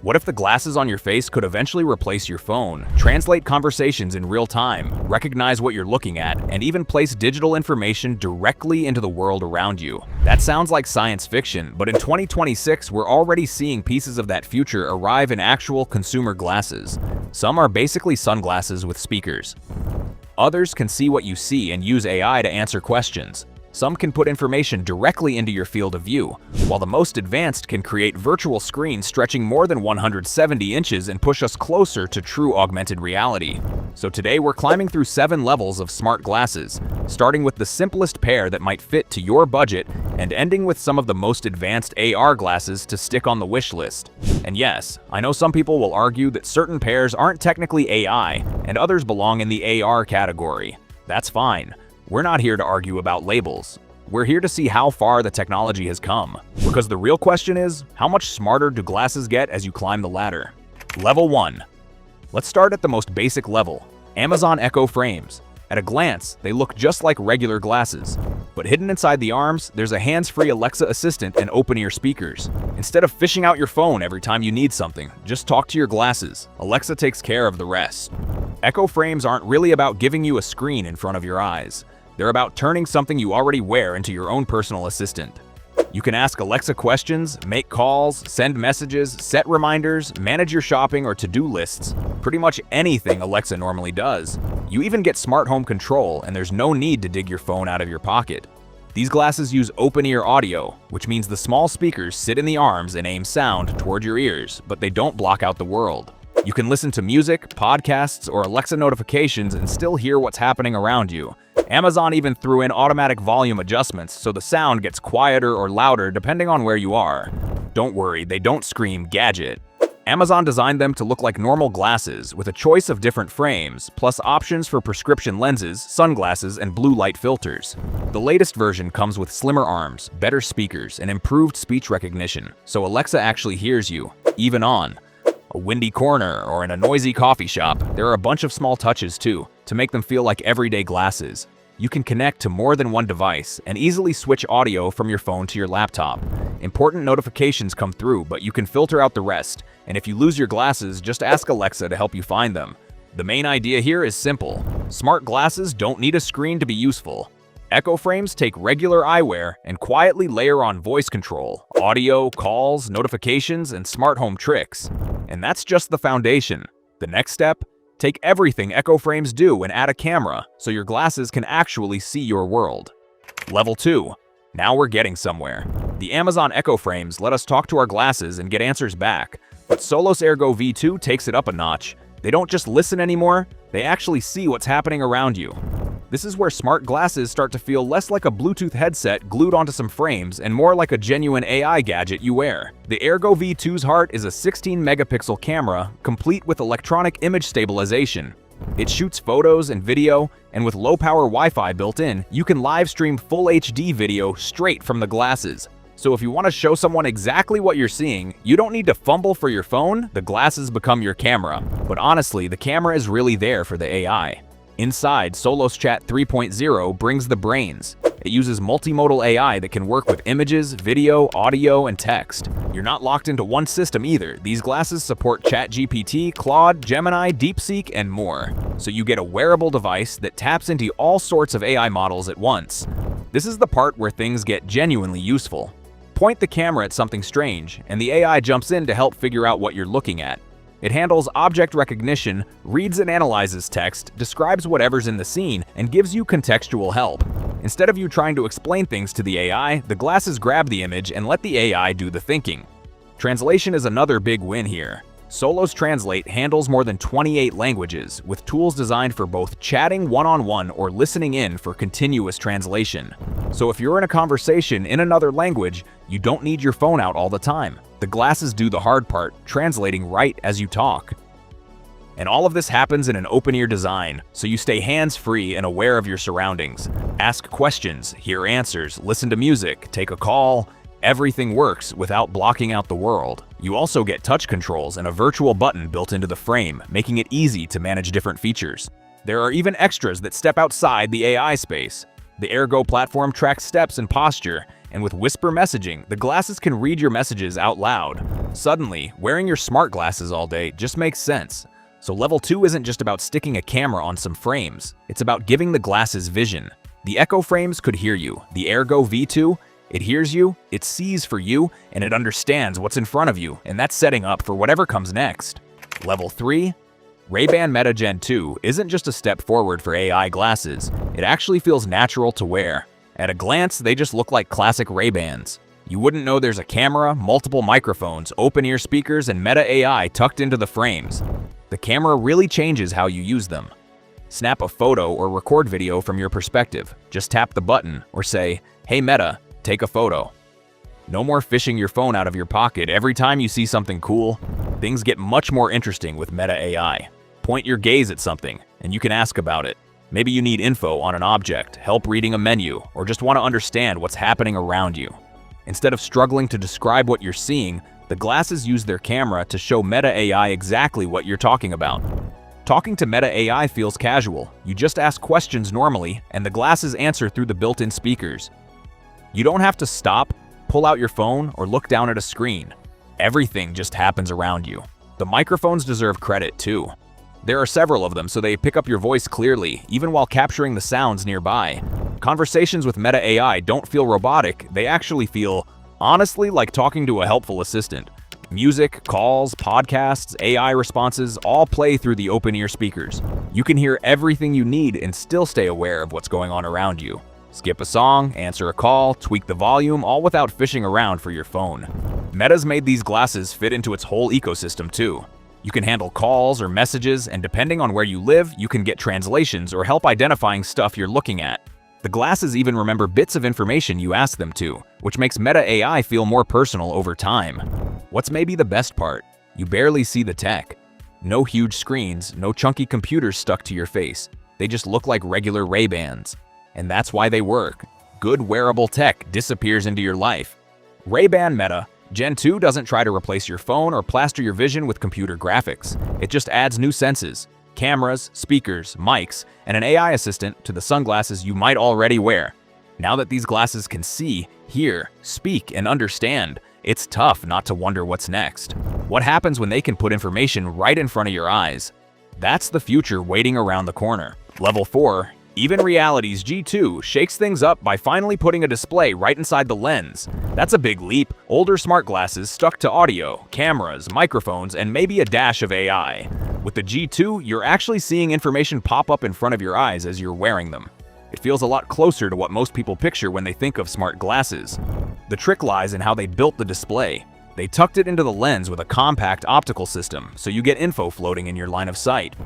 What if the glasses on your face could eventually replace your phone, translate conversations in real time, recognize what you're looking at, and even place digital information directly into the world around you? That sounds like science fiction, but in 2026, we're already seeing pieces of that future arrive in actual consumer glasses. Some are basically sunglasses with speakers. Others can see what you see and use AI to answer questions. Some can put information directly into your field of view, while the most advanced can create virtual screens stretching more than 170 inches and push us closer to true augmented reality. So today we're climbing through 7 levels of smart glasses, starting with the simplest pair that might fit to your budget and ending with some of the most advanced AR glasses to stick on the wish list. And yes, I know some people will argue that certain pairs aren't technically AI and others belong in the AR category. That's fine. We're not here to argue about labels. We're here to see how far the technology has come. Because the real question is, how much smarter do glasses get as you climb the ladder? Level 1. Let's start at the most basic level, Amazon Echo frames. At a glance, they look just like regular glasses. But hidden inside the arms, there's a hands-free Alexa assistant and open-ear speakers. Instead of fishing out your phone every time you need something, just talk to your glasses. Alexa takes care of the rest. Echo frames aren't really about giving you a screen in front of your eyes. They're about turning something you already wear into your own personal assistant. You can ask Alexa questions, make calls, send messages, set reminders, manage your shopping or to-do lists, pretty much anything Alexa normally does. You even get smart home control, and there's no need to dig your phone out of your pocket. These glasses use open-ear audio, which means the small speakers sit in the arms and aim sound toward your ears, but they don't block out the world. You can listen to music, podcasts, or Alexa notifications and still hear what's happening around you. Amazon even threw in automatic volume adjustments so the sound gets quieter or louder depending on where you are. Don't worry, they don't scream "gadget." Amazon designed them to look like normal glasses with a choice of different frames, plus options for prescription lenses, sunglasses, and blue light filters. The latest version comes with slimmer arms, better speakers, and improved speech recognition, so Alexa actually hears you, even on a windy corner or in a noisy coffee shop. There are a bunch of small touches too, to make them feel like everyday glasses. You can connect to more than one device and easily switch audio from your phone to your laptop. Important notifications come through, but you can filter out the rest, and if you lose your glasses, just ask Alexa to help you find them. The main idea here is simple. Smart glasses don't need a screen to be useful. Echo frames take regular eyewear and quietly layer on voice control, audio, calls, notifications, and smart home tricks. And that's just the foundation. The next step? Take everything Echo frames do and add a camera so your glasses can actually see your world. Level 2. Now we're getting somewhere. The Amazon Echo frames let us talk to our glasses and get answers back, but Solos Airgo V2 takes it up a notch. They don't just listen anymore, they actually see what's happening around you. This is where smart glasses start to feel less like a Bluetooth headset glued onto some frames and more like a genuine AI gadget you wear. The Airgo V2's heart is a 16-megapixel camera, complete with electronic image stabilization. It shoots photos and video, and with low-power Wi-Fi built in, you can live stream full HD video straight from the glasses. So if you want to show someone exactly what you're seeing, you don't need to fumble for your phone, the glasses become your camera. But honestly, the camera is really there for the AI. Inside, Solos Chat 3.0 brings the brains. It uses multimodal AI that can work with images, video, audio, and text. You're not locked into one system either. These glasses support ChatGPT, Claude, Gemini, DeepSeek, and more. So you get a wearable device that taps into all sorts of AI models at once. This is the part where things get genuinely useful. Point the camera at something strange, and the AI jumps in to help figure out what you're looking at. It handles object recognition, reads and analyzes text, describes whatever's in the scene, and gives you contextual help. Instead of you trying to explain things to the AI, the glasses grab the image and let the AI do the thinking. Translation is another big win here. Solos Translate handles more than 28 languages, with tools designed for both chatting one-on-one or listening in for continuous translation. So if you're in a conversation in another language, you don't need your phone out all the time. The glasses do the hard part, translating right as you talk. And all of this happens in an open-ear design, so you stay hands-free and aware of your surroundings. Ask questions, hear answers, listen to music, take a call. Everything works without blocking out the world. You also get touch controls and a virtual button built into the frame, making it easy to manage different features. There are even extras that step outside the AI space. The Airgo platform tracks steps and posture, and with whisper messaging, the glasses can read your messages out loud. Suddenly, wearing your smart glasses all day just makes sense. So level 2 isn't just about sticking a camera on some frames, it's about giving the glasses vision. The Echo frames could hear you. The Airgo V2, it hears you, it sees for you, and it understands what's in front of you, and that's setting up for whatever comes next. Level 3, Ray-Ban Meta Gen 2 isn't just a step forward for AI glasses, it actually feels natural to wear. At a glance, they just look like classic Ray-Bans. You wouldn't know there's a camera, multiple microphones, open-ear speakers, and Meta AI tucked into the frames. The camera really changes how you use them. Snap a photo or record video from your perspective. Just tap the button or say, "Hey Meta, take a photo." No more fishing your phone out of your pocket every time you see something cool. Things get much more interesting with Meta AI. Point your gaze at something, and you can ask about it. Maybe you need info on an object, help reading a menu, or just want to understand what's happening around you. Instead of struggling to describe what you're seeing, the glasses use their camera to show Meta AI exactly what you're talking about. Talking to Meta AI feels casual. You just ask questions normally, and the glasses answer through the built-in speakers. You don't have to stop, pull out your phone, or look down at a screen. Everything just happens around you. The microphones deserve credit too. There are several of them, so they pick up your voice clearly, even while capturing the sounds nearby. Conversations with Meta AI don't feel robotic, they actually feel, honestly, like talking to a helpful assistant. Music, calls, podcasts, AI responses all play through the open-ear speakers. You can hear everything you need and still stay aware of what's going on around you. Skip a song, answer a call, tweak the volume, all without fishing around for your phone. Meta's made these glasses fit into its whole ecosystem too. You can handle calls or messages, and depending on where you live, you can get translations or help identifying stuff you're looking at. The glasses even remember bits of information you ask them to, which makes Meta AI feel more personal over time. What's maybe the best part? You barely see the tech. No huge screens, no chunky computers stuck to your face. They just look like regular Ray-Bans. And that's why they work. Good wearable tech disappears into your life. Ray-Ban Meta Gen 2 doesn't try to replace your phone or plaster your vision with computer graphics. It just adds new senses, cameras, speakers, mics, and an AI assistant to the sunglasses you might already wear. Now that these glasses can see, hear, speak, and understand, it's tough not to wonder what's next. What happens when they can put information right in front of your eyes? That's the future waiting around the corner. Level 4, Even Reality's G2 shakes things up by finally putting a display right inside the lens. That's a big leap. Older smart glasses stuck to audio, cameras, microphones, and maybe a dash of AI. With the G2, you're actually seeing information pop up in front of your eyes as you're wearing them. It feels a lot closer to what most people picture when they think of smart glasses. The trick lies in how they built the display. They tucked it into the lens with a compact optical system, so you get info floating in your line of sight.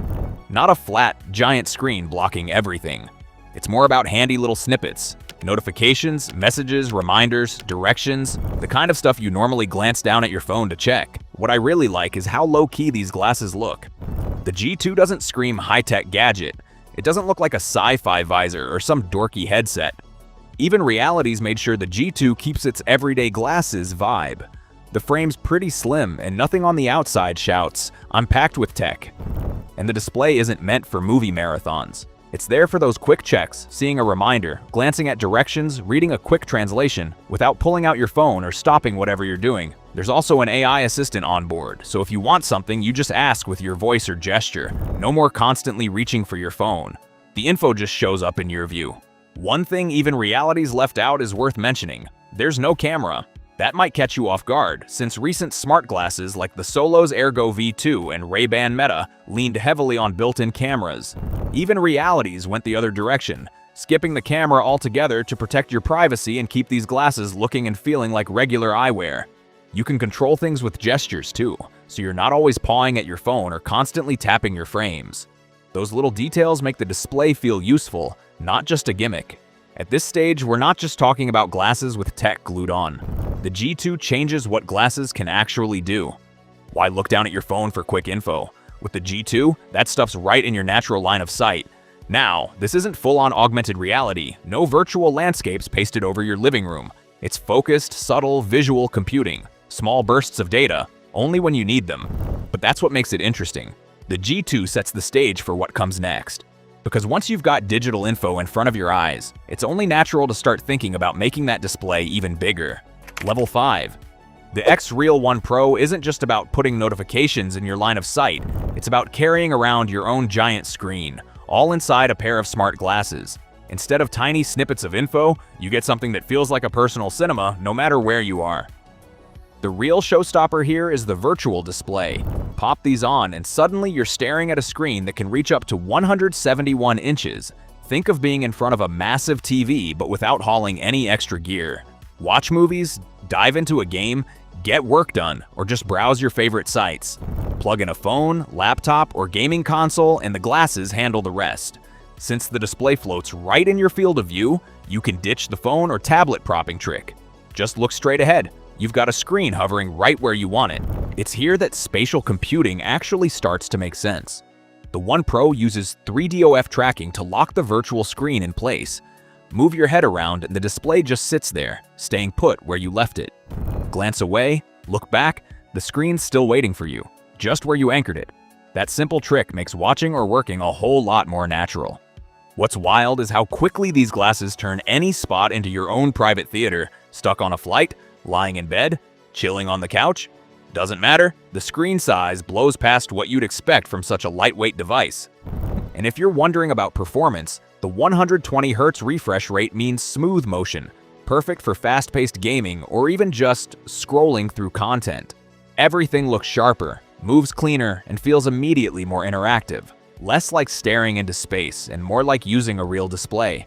Not a flat, giant screen blocking everything. It's more about handy little snippets. Notifications, messages, reminders, directions, the kind of stuff you normally glance down at your phone to check. What I really like is how low-key these glasses look. The G2 doesn't scream high-tech gadget. It doesn't look like a sci-fi visor or some dorky headset. Even Reality's made sure the G2 keeps its everyday glasses vibe. The frame's pretty slim and nothing on the outside shouts, "I'm packed with tech." And the display isn't meant for movie marathons. It's there for those quick checks, seeing a reminder, glancing at directions, reading a quick translation, without pulling out your phone or stopping whatever you're doing. There's also an AI assistant on board, so if you want something, you just ask with your voice or gesture. No more constantly reaching for your phone. The info just shows up in your view. One thing Even Reality's left out is worth mentioning. There's no camera. That might catch you off guard, since recent smart glasses like the Solos Airgo V2 and Ray-Ban Meta leaned heavily on built-in cameras. Even Reality's went the other direction, skipping the camera altogether to protect your privacy and keep these glasses looking and feeling like regular eyewear. You can control things with gestures too, so you're not always pawing at your phone or constantly tapping your frames. Those little details make the display feel useful, not just a gimmick. At this stage, we're not just talking about glasses with tech glued on. The G2 changes what glasses can actually do. Why look down at your phone for quick info? With the G2, that stuff's right in your natural line of sight. Now, this isn't full-on augmented reality, no virtual landscapes pasted over your living room. It's focused, subtle, visual computing. Small bursts of data, only when you need them. But that's what makes it interesting. The G2 sets the stage for what comes next. Because once you've got digital info in front of your eyes, it's only natural to start thinking about making that display even bigger. Level 5. The XREAL 1 Pro isn't just about putting notifications in your line of sight, it's about carrying around your own giant screen, all inside a pair of smart glasses. Instead of tiny snippets of info, you get something that feels like a personal cinema no matter where you are. The real showstopper here is the virtual display. Pop these on and suddenly you're staring at a screen that can reach up to 171 inches. Think of being in front of a massive TV but without hauling any extra gear. Watch movies, dive into a game, get work done, or just browse your favorite sites. Plug in a phone, laptop, or gaming console and the glasses handle the rest. Since the display floats right in your field of view, you can ditch the phone or tablet propping trick. Just look straight ahead. You've got a screen hovering right where you want it. It's here that spatial computing actually starts to make sense. The One Pro uses 3DOF tracking to lock the virtual screen in place. Move your head around and the display just sits there, staying put where you left it. Glance away, look back, the screen's still waiting for you, just where you anchored it. That simple trick makes watching or working a whole lot more natural. What's wild is how quickly these glasses turn any spot into your own private theater, stuck on a flight, lying in bed, chilling on the couch. Doesn't matter, the screen size blows past what you'd expect from such a lightweight device. And if you're wondering about performance, the 120Hz refresh rate means smooth motion, perfect for fast-paced gaming or even just scrolling through content. Everything looks sharper, moves cleaner, and feels immediately more interactive. Less like staring into space and more like using a real display.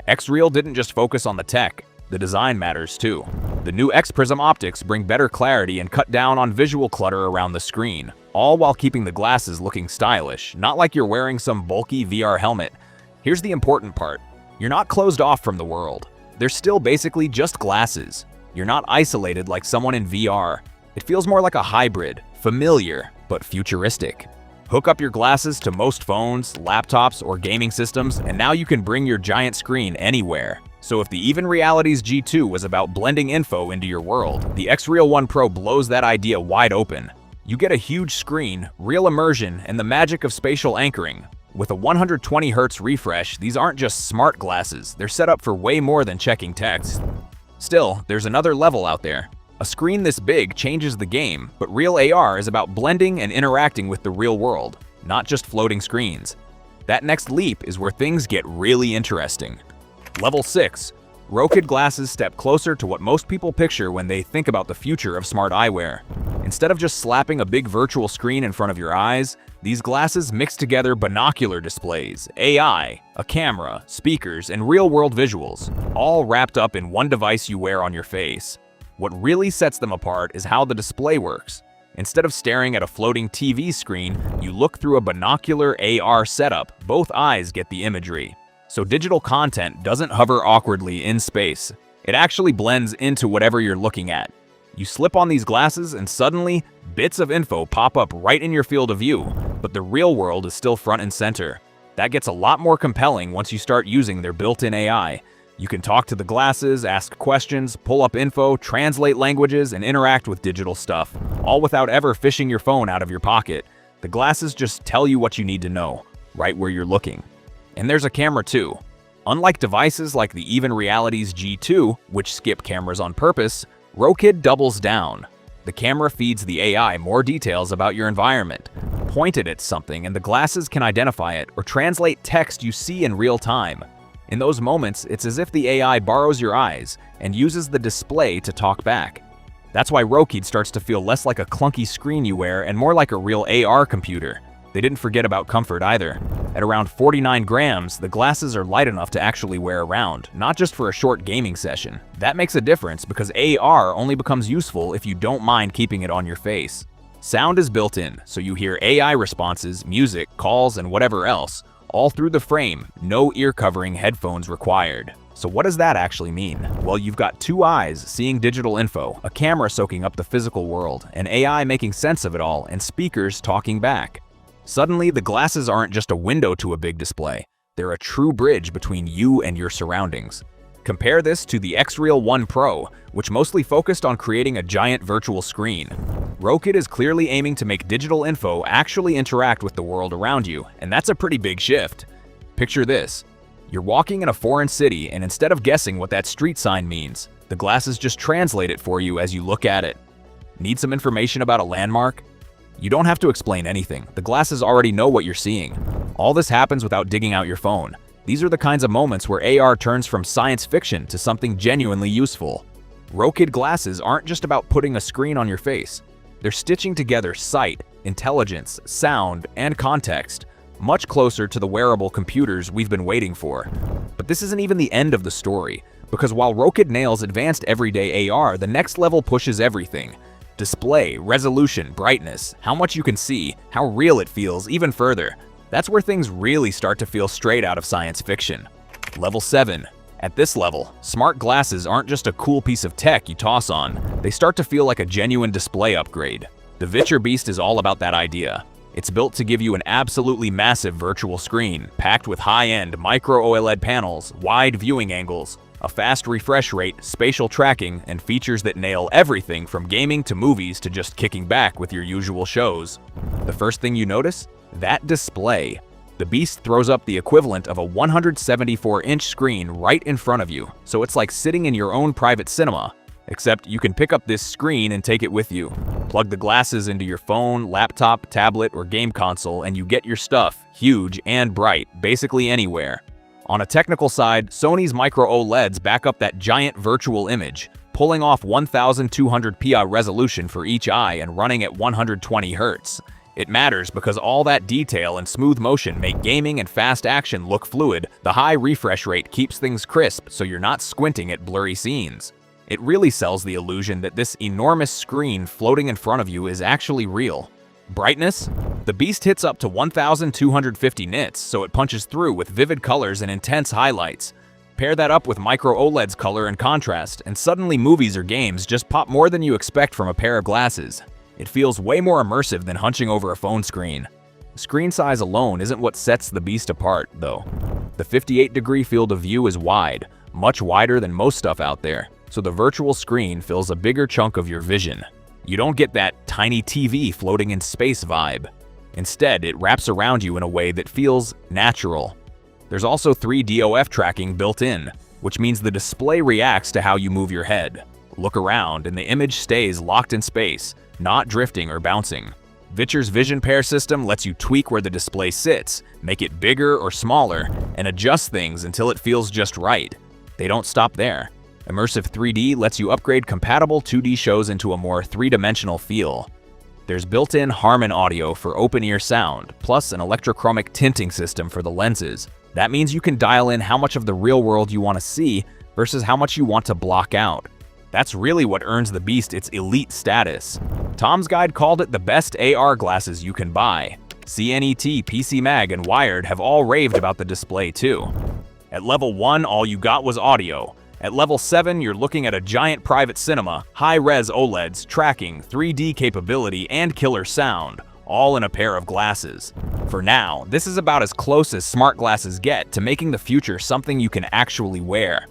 XREAL didn't just focus on the tech, the design matters too. The new X-Prism optics bring better clarity and cut down on visual clutter around the screen, all while keeping the glasses looking stylish, not like you're wearing some bulky VR helmet. Here's the important part. You're not closed off from the world. They're still basically just glasses. You're not isolated like someone in VR. It feels more like a hybrid, familiar, but futuristic. Hook up your glasses to most phones, laptops, or gaming systems, and now you can bring your giant screen anywhere. So if the Even Realities G2 was about blending info into your world, the XREAL 1 Pro blows that idea wide open. You get a huge screen, real immersion, and the magic of spatial anchoring. With a 120Hz refresh, these aren't just smart glasses, they're set up for way more than checking text. Still, there's another level out there. A screen this big changes the game, but Real AR is about blending and interacting with the real world, not just floating screens. That next leap is where things get really interesting. Level 6. Rokid glasses step closer to what most people picture when they think about the future of smart eyewear. Instead of just slapping a big virtual screen in front of your eyes, these glasses mix together binocular displays, AI, a camera, speakers, and real-world visuals, all wrapped up in one device you wear on your face. What really sets them apart is how the display works. Instead of staring at a floating TV screen, you look through a binocular AR setup. Both eyes get the imagery. So digital content doesn't hover awkwardly in space. It actually blends into whatever you're looking at. You slip on these glasses and suddenly, bits of info pop up right in your field of view, but the real world is still front and center. That gets a lot more compelling once you start using their built-in AI. You can talk to the glasses, ask questions, pull up info, translate languages, and interact with digital stuff, all without ever fishing your phone out of your pocket. The glasses just tell you what you need to know, right where you're looking. And there's a camera too. Unlike devices like the Even Realities G2, which skip cameras on purpose, Rokid doubles down. The camera feeds the AI more details about your environment. Point it at something and the glasses can identify it or translate text you see in real time. In those moments, it's as if the AI borrows your eyes and uses the display to talk back. That's why Rokid starts to feel less like a clunky screen you wear and more like a real AR computer. They didn't forget about comfort either. At around 49 grams, the glasses are light enough to actually wear around, not just for a short gaming session. That makes a difference because AR only becomes useful if you don't mind keeping it on your face. Sound is built in, so you hear AI responses, music, calls, and whatever else, all through the frame, no ear-covering headphones required. So what does that actually mean? Well, you've got two eyes seeing digital info, a camera soaking up the physical world, an AI making sense of it all, and speakers talking back. Suddenly, the glasses aren't just a window to a big display. They're a true bridge between you and your surroundings. Compare this to the XREAL 1 Pro, which mostly focused on creating a giant virtual screen. Rokid is clearly aiming to make digital info actually interact with the world around you, and that's a pretty big shift. Picture this. You're walking in a foreign city, and instead of guessing what that street sign means, the glasses just translate it for you as you look at it. Need some information about a landmark? You don't have to explain anything. The glasses already know what you're seeing. All this happens without digging out your phone. These are the kinds of moments where AR turns from science fiction to something genuinely useful. Rokid glasses aren't just about putting a screen on your face. They're stitching together sight, intelligence, sound, and context, much closer to the wearable computers we've been waiting for. But this isn't even the end of the story, because while Rokid nails advanced everyday AR, the next level pushes everything. Display, resolution, brightness, how much you can see, how real it feels, even further. That's where things really start to feel straight out of science fiction. Level 7. At this level, smart glasses aren't just a cool piece of tech you toss on. They start to feel like a genuine display upgrade. The Viture Beast is all about that idea. It's built to give you an absolutely massive virtual screen, packed with high-end micro-OLED panels, wide viewing angles, a fast refresh rate, spatial tracking, and features that nail everything from gaming to movies to just kicking back with your usual shows. The first thing you notice? That display. The Beast throws up the equivalent of a 174-inch screen right in front of you, so it's like sitting in your own private cinema. Except you can pick up this screen and take it with you. Plug the glasses into your phone, laptop, tablet, or game console, and you get your stuff, huge and bright, basically anywhere. On a technical side, Sony's micro OLEDs back up that giant virtual image, pulling off 1200p resolution for each eye and running at 120 Hz. It matters because all that detail and smooth motion make gaming and fast action look fluid. The high refresh rate keeps things crisp so you're not squinting at blurry scenes. It really sells the illusion that this enormous screen floating in front of you is actually real. Brightness? The Beast hits up to 1250 nits, so it punches through with vivid colors and intense highlights. Pair that up with micro OLED's color and contrast, and suddenly movies or games just pop more than you expect from a pair of glasses. It feels way more immersive than hunching over a phone screen. Screen size alone isn't what sets the Beast apart, though. The 58-degree field of view is wide, much wider than most stuff out there, so the virtual screen fills a bigger chunk of your vision. You don't get that tiny TV floating in space vibe. Instead, it wraps around you in a way that feels natural. There's also 3DOF tracking built in, which means the display reacts to how you move your head. Look around and the image stays locked in space, not drifting or bouncing. Viture's Vision Pair system lets you tweak where the display sits, make it bigger or smaller, and adjust things until it feels just right. They don't stop there. Immersive 3D lets you upgrade compatible 2D shows into a more three-dimensional feel. There's built-in Harman audio for open-ear sound, plus an electrochromic tinting system for the lenses. That means you can dial in how much of the real world you want to see versus how much you want to block out. That's really what earns the Beast its elite status. Tom's Guide called it the best AR glasses you can buy. CNET, PC Mag, and Wired have all raved about the display too. At level 1, all you got was audio. At level 7, you're looking at a giant private cinema, high-res OLEDs, tracking, 3D capability, and killer sound, all in a pair of glasses. For now, this is about as close as smart glasses get to making the future something you can actually wear.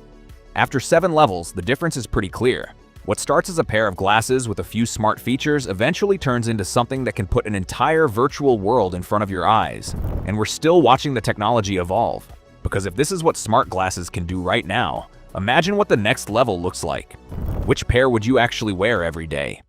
After 7 levels, the difference is pretty clear. What starts as a pair of glasses with a few smart features eventually turns into something that can put an entire virtual world in front of your eyes. And we're still watching the technology evolve. Because if this is what smart glasses can do right now, imagine what the next level looks like. Which pair would you actually wear every day?